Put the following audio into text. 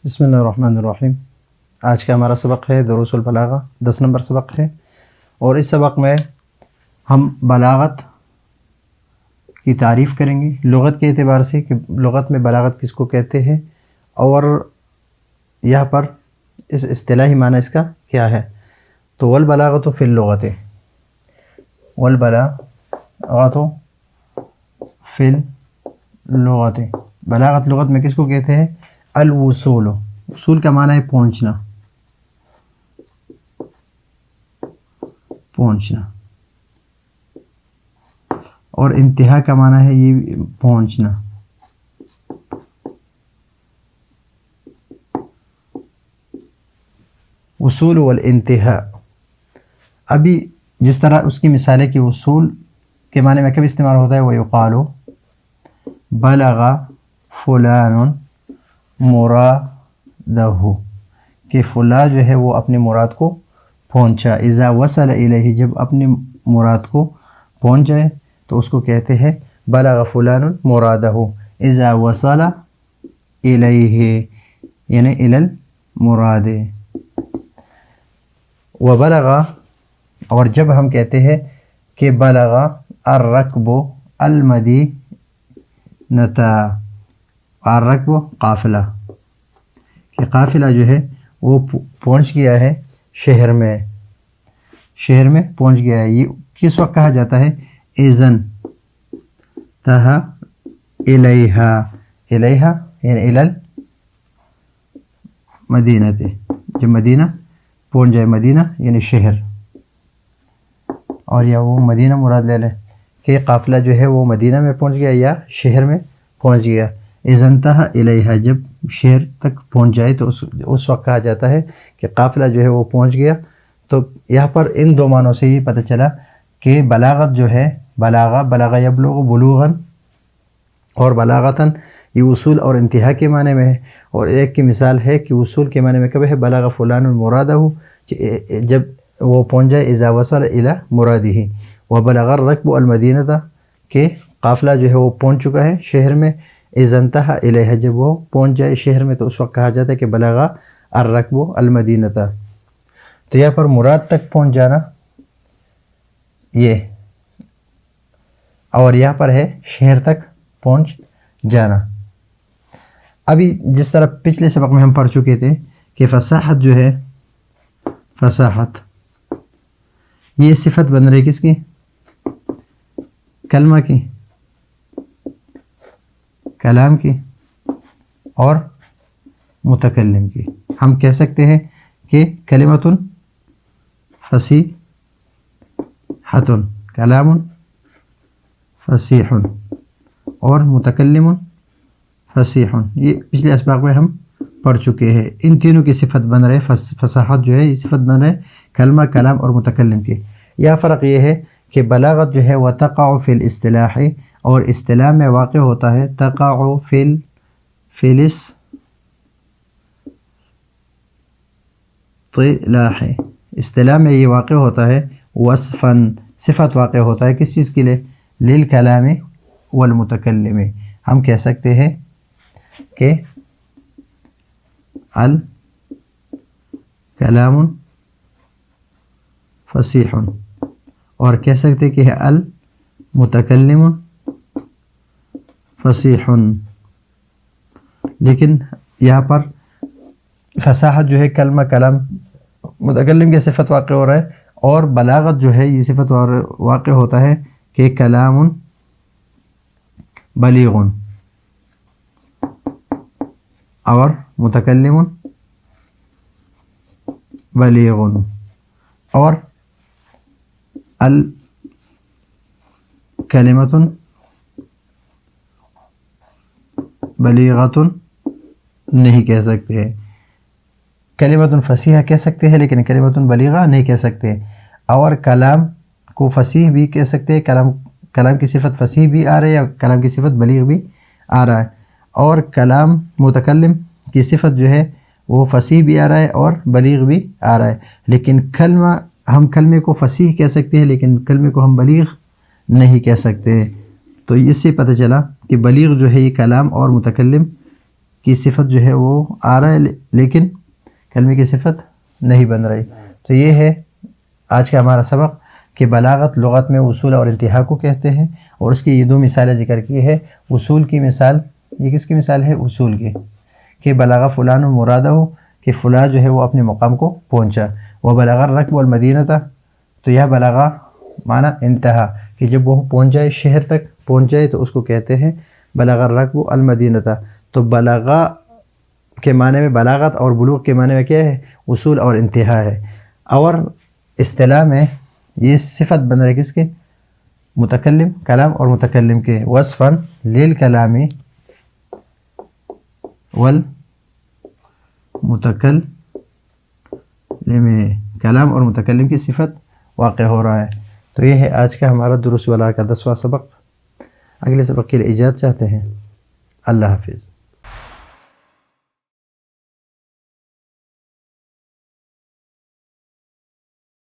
بسم اللہ الرحمن الرحیم۔ آج کا ہمارا سبق ہے دروس البلاغہ، 10 نمبر سبق ہے، اور اس سبق میں ہم بلاغت کی تعریف کریں گے لغت کے اعتبار سے کہ لغت میں بلاغت کس کو کہتے ہیں، اور یہاں پر اس اصطلاحی معنی اس کا کیا ہے۔ تو والبلاغۃ فی اللغۃ، والبلاغۃ فی اللغۃ، بلاغت لغت میں کس کو کہتے ہیں؟ الوصول، وصول کا معنی ہے پہنچنا، پہنچنا، اور انتہا کا معنی ہے یہ پہنچنا۔ وصول والانتہا، ابھی جس طرح اس کی مثال ہے کہ وصول کے معنی میں کب استعمال ہوتا ہے؟ وَيُقَالُ بلغ فلان مرادہ، کہ فلاں جو ہے وہ اپنی مراد کو پہنچا۔ اذا وصل الیہ، جب اپنی مراد کو پہنچ جائے تو اس کو کہتے ہیں بلغ فلان مرادہ اذا وصل الیہ، یعنی الی المراد۔ وبلغ، اور جب ہم کہتے ہیں کہ بلغ الرکب المدینہ، الرکب قافلہ، کہ قافلہ جو ہے وہ پہنچ گیا ہے شہر میں، شہر میں پہنچ گیا ہے۔ یہ کس وقت کہا جاتا ہے؟ اذن تہا الیہا، الیہا یعنی الی المدینہ، جب مدینہ پہنچ جائے، مدینہ یعنی شہر، اور یا وہ مدینہ مراد لے لیں کہ قافلہ جو ہے وہ مدینہ میں پہنچ گیا یا شہر میں پہنچ گیا۔ اذا انتہا الیہا، جب شہر تک پہنچ جائے تو اس وقت کہا جاتا ہے کہ قافلہ جو ہے وہ پہنچ گیا۔ تو یہاں پر ان دو معنوں سے یہ پتہ چلا کہ بلاغت جو ہے، بلغ یبلغ بلوغاً اور بلاغتاً، یہ وصول اور انتہا کے معنی میں ہے۔ اور ایک کی مثال ہے کہ وصول کے معنی میں کب ہے؟ بلغ فلان مرادہ، جب وہ پہنچ جائے، اذا وصل الی مرادہ۔ وبلغ الرکب المدینہ، کہ قافلہ جو ہے وہ پہنچ چکا ہے شہر میں، اذا انتہا الیہا، جب وہ پہنچ جائے شہر میں تو اس وقت کہا جاتا ہے کہ بلغ الرکب المدینہ۔ تو یہاں پر مراد تک پہنچ جانا یہ، اور یہاں پر ہے شہر تک پہنچ جانا۔ ابھی جس طرح پچھلے سبق میں ہم پڑھ چکے تھے کہ فصاحت جو ہے، فصاحت یہ صفت بن رہی کس کی؟ کلمہ کی، کلام کی اور متکلم کی۔ ہم کہہ سکتے ہیں کہ کلمۃ فصیحۃ، کلام فصیح، اور متکلم فصیح، یہ پچھلے اسباق میں ہم پڑھ چکے ہیں۔ ان تینوں کی صفت بن رہے، فصاحت جو ہے یہ صفت بن رہے کلمہ، کلام اور متکلم کی۔ یہ فرق یہ ہے کہ بلاغت جو ہے وہ تقع فی الاصطلاح، اور اصطلاح میں واقع ہوتا ہے، تقع فی الاصطلاح، اصطلاح میں یہ واقع ہوتا ہے وصفاً، صفت واقع ہوتا ہے کس چیز کے لیے؟ للکلام والمتکلم۔ ہم کہہ سکتے ہیں کہ الکلام فصیح، اور کہہ سکتے کہ المتکلم فصیح، لیکن یہاں پر فصاحت جو ہے کلمہ، کلام، متکلم کی صفت واقع ہو رہا ہے، اور بلاغت جو ہے یہ صفت واقع ہوتا ہے کہ کلام بلیغ اور متکلم بلیغ، اور الکلمۃ بلیغۃ نہیں کہہ سکتے ہیں، کلمۃ فصیحہ کہہ سکتے ہیں لیکن کلمۃ بلیغہ نہیں کہہ سکتے۔ اور کلام کو فصیح بھی کہہ سکتے ہیں، کلام کی صفت فصیح بھی آ رہی ہے، کلام کی صفت بلیغ بھی آ رہا ہے، اور کلام متکلم کی صفت جو ہے وہ فصیح بھی آ رہا ہے اور بلیغ بھی آ رہا ہے۔ لیکن کلمہ، ہم کلمے کو فصیح کہہ سکتے ہیں لیکن کلمے کو ہم بلیغ نہیں کہہ سکتے۔ تو اس سے پتہ چلا کہ بلیغ جو ہے یہ کلام اور متکلم کی صفت جو ہے وہ آ رہا ہے لیکن کلمے کی صفت نہیں بن رہی. تو یہ ہے آج کا ہمارا سبق کہ بلاغت لغت میں اصول اور انتہا کو کہتے ہیں، اور اس کی یہ دو مثالیں ذکر کی ہے. اصول کی مثال، یہ کس کی مثال ہے؟ اصول کی، کہ بلغ فلان مرادہ ہو، کہ فلاں جو ہے وہ اپنے مقام کو پہنچا. وہ بلغ الرکب والمدینہ تھا، تو یہ بلغہ معنی انتہا، کہ جب وہ پہنچ جائے، شہر تک پہنچ جائے تو اس کو کہتے ہیں بلغ الرکب المدینہ تھا. تو بلغہ کے معنی میں بلاغت اور بلوغ کے معنی میں کیا ہے؟ اصول اور انتہا ہے. اور اصطلاح میں یہ صفت بن رہی کس کے؟ متکلم، کلام اور متکلم کے. وصفاً للکلام والمتکلم، کلام اور متکلم کی صفت واقع ہو رہا ہے. تو یہ ہے آج کا ہمارا دروس والا کا 10واں سبق. اگلے سبق کے لیے اجازت چاہتے ہیں. اللہ حافظ.